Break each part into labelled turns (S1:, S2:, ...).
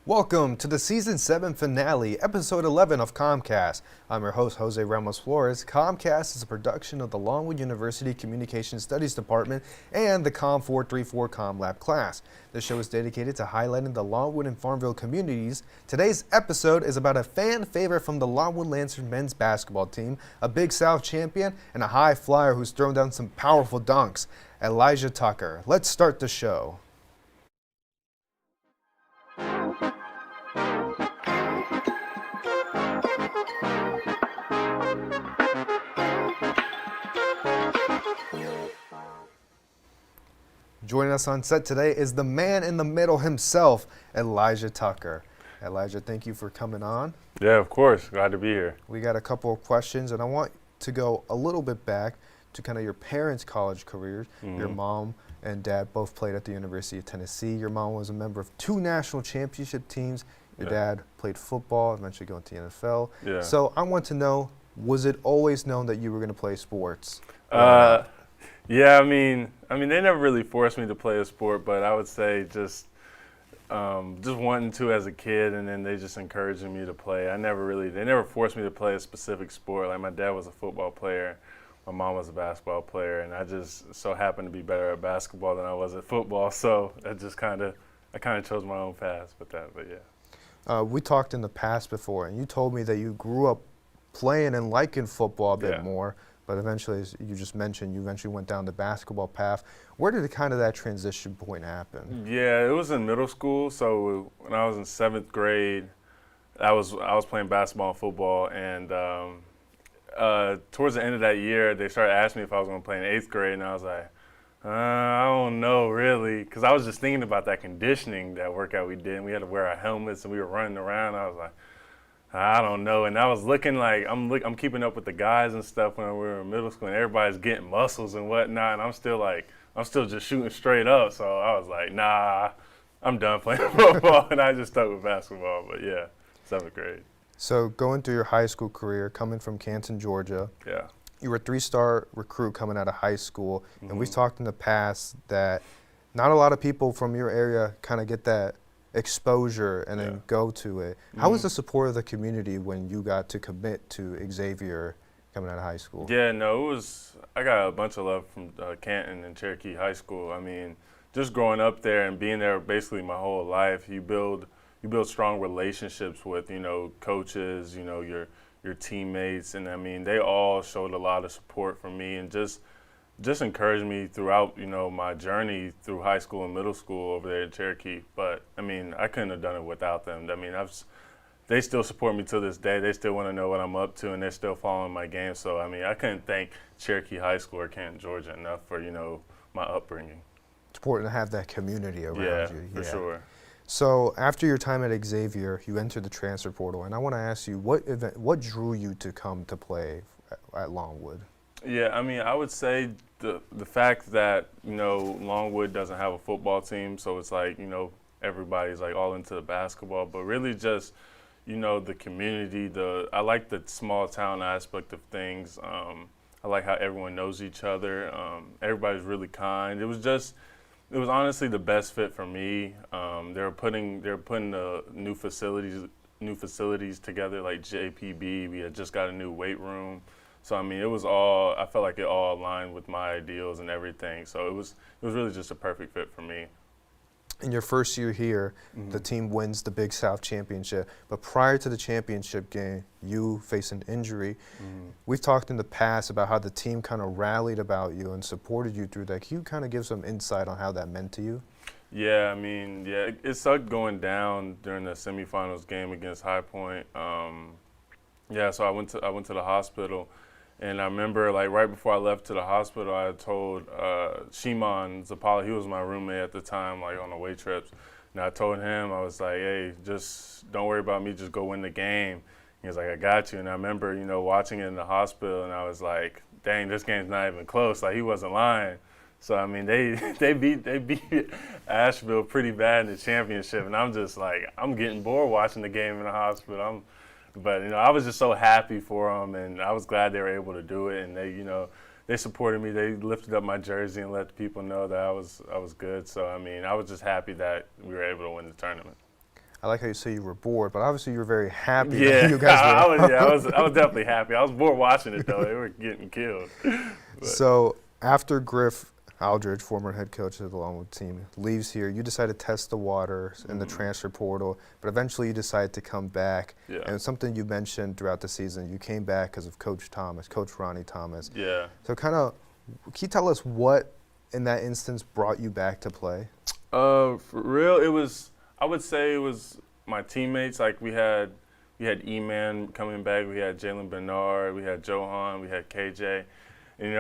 S1: Welcome to the Season 7 finale, Episode 11 of COMMCast. I'm your host, Jose Ramos-Flores. COMMCast is a production of the Longwood University Communication Studies Department and the COM 434 COM Lab class. This show is dedicated to highlighting the Longwood and Farmville communities. Today's episode is about a fan favorite from the Longwood Lancers men's basketball team, a Big South champion, and a high flyer who's thrown down some powerful dunks, Elijah Tucker. Let's start the show. Joining us on set today is the man in the middle himself, Elijah Tucker. Elijah, thank you for coming on.
S2: Yeah, of course. Glad to be here.
S1: We got a couple of questions, and I want to go a little bit back to kind of your parents' college careers. Your mom and dad both played at the University of Tennessee. Your mom was a member of 2 national championship teams. Your dad played football, eventually going to the NFL.
S2: Yeah.
S1: So I want to know, was it always known that you were going to play sports?
S2: Yeah, I mean, they never really forced me to play a sport, but I would say just wanting to as a kid, and then they just encouraging me to play. They never forced me to play a specific sport. Like my dad was a football player, my mom was a basketball player, and I just so happened to be better at basketball than I was at football. So I kind of chose my own path with that. But yeah.
S1: We talked in the past before, and you told me that you grew up playing and liking football a bit more. But eventually, as you just mentioned, you eventually went down the basketball path. Where did that transition point happen?
S2: Yeah, it was in middle school. So when I was in 7th grade, I was playing basketball and football. And towards the end of that year, they started asking me if I was going to play in 8th grade. And I was like, I don't know, really. Because I was just thinking about that conditioning, that workout we did. And we had to wear our helmets, and we were running around. I was like, I don't know, and I was looking like I'm keeping up with the guys and stuff when we were in middle school, and everybody's getting muscles and whatnot, and I'm still just shooting straight up. So I was like, nah, I'm done playing football, and I just stuck with basketball. But yeah, 7th grade.
S1: So going through your high school career, coming from Canton, Georgia, you were a 3-star recruit coming out of high school, and we've talked in the past that not a lot of people from your area kind of get that exposure and then go to it. How was the support of the community when you got to commit to Xavier coming out of high school?
S2: Yeah, no, I got a bunch of love from Canton and Cherokee High School. I mean, just growing up there and being there basically my whole life, you build strong relationships with, coaches, your teammates, and I mean, they all showed a lot of support from me and just encouraged me throughout, my journey through high school and middle school over there in Cherokee. But, I mean, I couldn't have done it without them. I mean, they still support me to this day. They still want to know what I'm up to, and they're still following my game. So, I mean, I couldn't thank Cherokee High School or Canton, Georgia enough for, my upbringing.
S1: It's important to have that community around you.
S2: Yeah, for sure.
S1: So after your time at Xavier, you entered the transfer portal, and I want to ask you, what drew you to come to play at Longwood?
S2: Yeah, I mean, I would say the fact that, Longwood doesn't have a football team, so it's like, everybody's like all into the basketball, but really just, the community, I like the small town aspect of things. I like how everyone knows each other. Everybody's really kind. It was honestly the best fit for me. They're putting the new facilities together, like JPB. We had just got a new weight room. So, I mean, I felt like it all aligned with my ideals and everything. So it was really just a perfect fit for me.
S1: In your first year here, the team wins the Big South championship. But prior to the championship game, you faced an injury. We've talked in the past about how the team kind of rallied about you and supported you through that. Can you kind of give some insight on how that meant to you?
S2: Yeah, I mean, it sucked going down during the semifinals game against High Point. So I went to the hospital. And I remember, like, right before I left to the hospital, I had told Shimon Zapala, he was my roommate at the time, like, on the away trips. And I told him, I was like, hey, just don't worry about me, just go win the game. He was like, I got you. And I remember, watching it in the hospital, and I was like, dang, this game's not even close. Like, he wasn't lying. So, I mean, they beat Asheville pretty bad in the championship. And I'm just like, I'm getting bored watching the game in the hospital. But, I was just so happy for them, and I was glad they were able to do it. And they supported me. They lifted up my jersey and let the people know that I was good. So, I mean, I was just happy that we were able to win the tournament.
S1: I like how you say you were bored, but obviously you were very happy
S2: Yeah,
S1: that you guys were.
S2: I was definitely happy. I was bored watching it though. They were getting killed. But.
S1: So after Griff Aldridge, former head coach of the Longwood team, leaves here, you decide to test the waters in the transfer portal, but eventually you decide to come back.
S2: Yeah.
S1: And something you mentioned throughout the season, you came back because of Coach Ronnie Thomas.
S2: Yeah.
S1: So can you tell us what in that instance brought you back to play?
S2: For real, I would say it was my teammates. Like we had E-Man coming back, we had Jalen Bernard, we had Johan, we had KJ. And,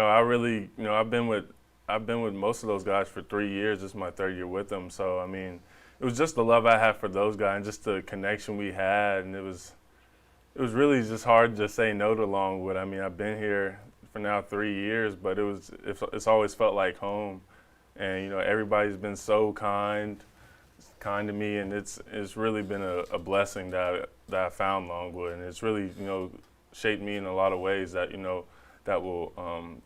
S2: I've been with most of those guys for 3 years. This is my third year with them. So, I mean, it was just the love I had for those guys and just the connection we had. And it was really just hard to say no to Longwood. I mean, I've been here for now 3 years, but it's always felt like home. And, everybody's been so kind to me. And it's really been a blessing that I found Longwood. And it's really, shaped me in a lot of ways that, that will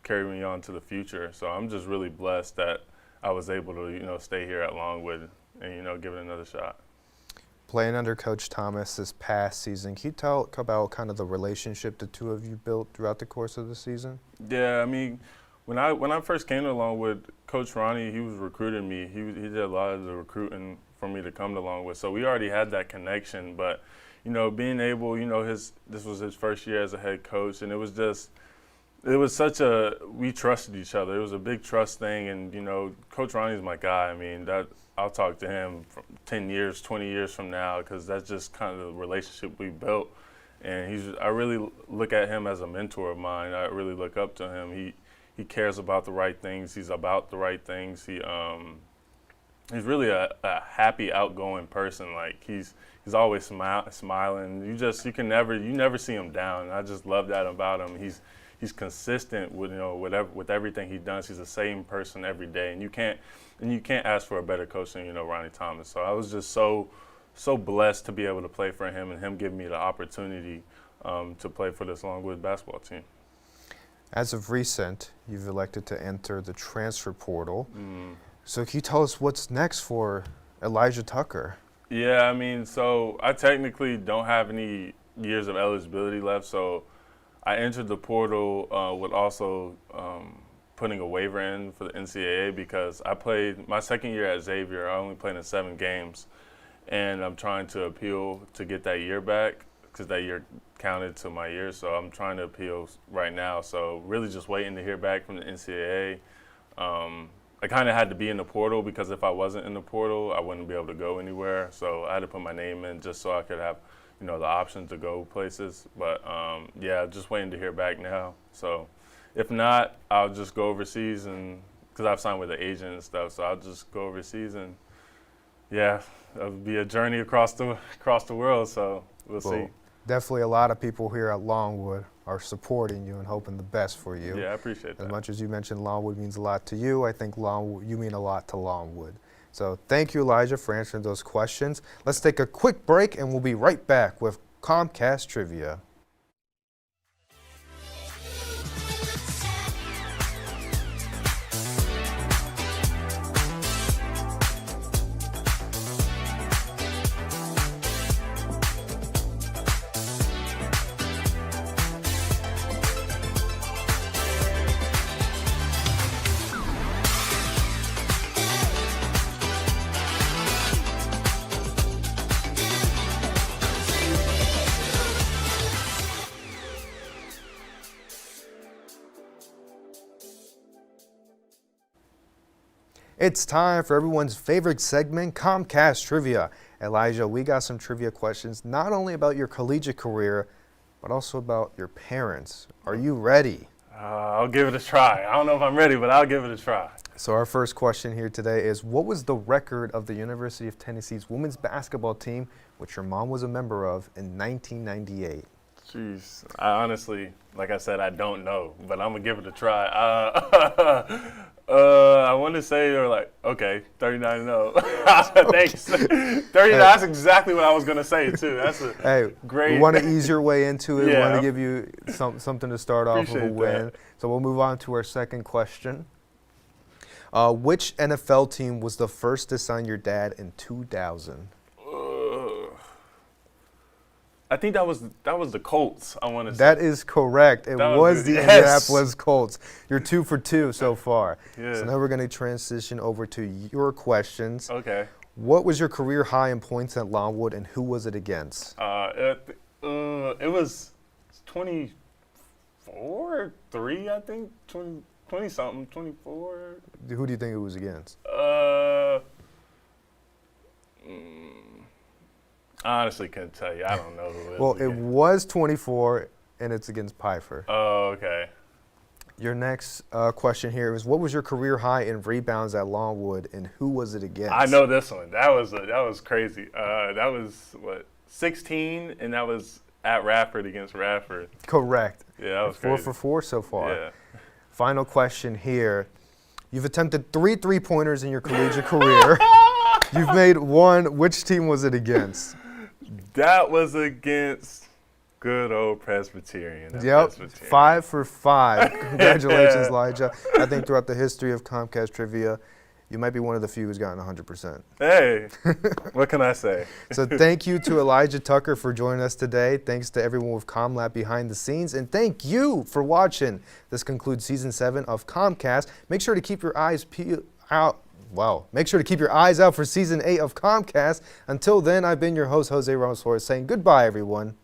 S2: carry me on to the future. So I'm just really blessed that I was able to, stay here at Longwood and, give it another shot.
S1: Playing under Coach Thomas this past season, can you talk about kind of the relationship the two of you built throughout the course of the season?
S2: Yeah, I mean, when I first came to Longwood, Coach Ronnie, he was recruiting me. He did a lot of the recruiting for me to come to Longwood. So we already had that connection. But, being able, this was his first year as a head coach, and it was we trusted each other. It was a big trust thing, and, Coach Ronnie's my guy. I mean, I'll talk to him for 10 years, 20 years from now, because that's just kind of the relationship we built. And I really look at him as a mentor of mine. I really look up to him. He cares about the right things. He's about the right things. He's really a happy, outgoing person. Like he's always smiling. You never see him down. And I just love that about him. He's consistent with with everything he does. He's the same person every day, and you can't ask for a better coach than Ronnie Thomas. So I was just so blessed to be able to play for him, and him giving me the opportunity to play for this Longwood basketball team.
S1: As of recent, you've elected to enter the transfer portal. So can you tell us what's next for Elijah Tucker?
S2: Yeah, I mean, so I technically don't have any years of eligibility left, so I entered the portal with also putting a waiver in for the NCAA because I played my second year at Xavier. I only played in 7 games, and I'm trying to appeal to get that year back because that year counted to my year. So I'm trying to appeal right now. So really just waiting to hear back from the NCAA. I kind of had to be in the portal because if I wasn't in the portal, I wouldn't be able to go anywhere. So I had to put my name in just so I could have the option to go places. But yeah, just waiting to hear back now. So if not, I'll just go overseas because I've signed with an agent and stuff. So I'll just go overseas and yeah, it'll be a journey across the world. So we'll see.
S1: Definitely a lot of people here at Longwood are supporting you and hoping the best for you.
S2: Yeah, I appreciate that.
S1: As much as you mentioned Longwood means a lot to you, I think you mean a lot to Longwood. So thank you, Elijah, for answering those questions. Let's take a quick break, and we'll be right back with Comcast Trivia. It's time for everyone's favorite segment, Comcast Trivia. Elijah, we got some trivia questions, not only about your collegiate career, but also about your parents. Are you ready?
S2: I'll give it a try. I don't know if I'm ready, but I'll give it a try.
S1: So our first question here today is, what was the record of the University of Tennessee's women's basketball team, which your mom was a member of, in 1998?
S2: Jeez, I honestly, like I said, I don't know, but I'm going to give it a try. I want to say they're like, okay, 39-0. Thanks. 39, that's exactly what I was going to say, too. That's a great.
S1: We want to ease your way into it.
S2: Yeah.
S1: We want to give you something to start off with a win.
S2: That.
S1: So we'll move on to our second question. Which NFL team was the first to sign your dad in 2000?
S2: I think that was the Colts. I want to say
S1: That is correct. It
S2: That
S1: was
S2: was
S1: the
S2: good.
S1: Indianapolis Colts. You're 2 for 2 so far.
S2: Yeah.
S1: So now we're going to transition over to your questions.
S2: Okay.
S1: What was your career high in points at Longwood, and who was it against?
S2: It was 24, 3, I think, 20 something, 24.
S1: Who do you think it was against?
S2: I honestly couldn't tell you. I don't know who it
S1: Well,
S2: was.
S1: it was 24, and it's against Pfeiffer.
S2: Oh, okay.
S1: Your next question here is, what was your career high in rebounds at Longwood, and who was it against?
S2: I know this one. That was crazy. That was 16, and that was at Radford against Radford.
S1: Correct.
S2: Yeah, that was
S1: 4
S2: crazy.
S1: for 4 so far.
S2: Yeah.
S1: Final question here. You've attempted 3 3-pointers in your collegiate career. You've made 1. Which team was it against?
S2: That was against good old Presbyterian.
S1: Yep,
S2: Presbyterian.
S1: 5 for 5. Congratulations, Elijah. I think throughout the history of Comcast trivia, you might be one of the few who's gotten 100%.
S2: Hey, what can I say?
S1: So thank you to Elijah Tucker for joining us today. Thanks to everyone with CommLab behind the scenes. And thank you for watching. This concludes Season 7 of CommCast. Make sure to keep your eyes out. Wow. Make sure to keep your eyes out for Season 8 of CommCast. Until then, I've been your host, Jose Ramos Flores, saying goodbye, everyone.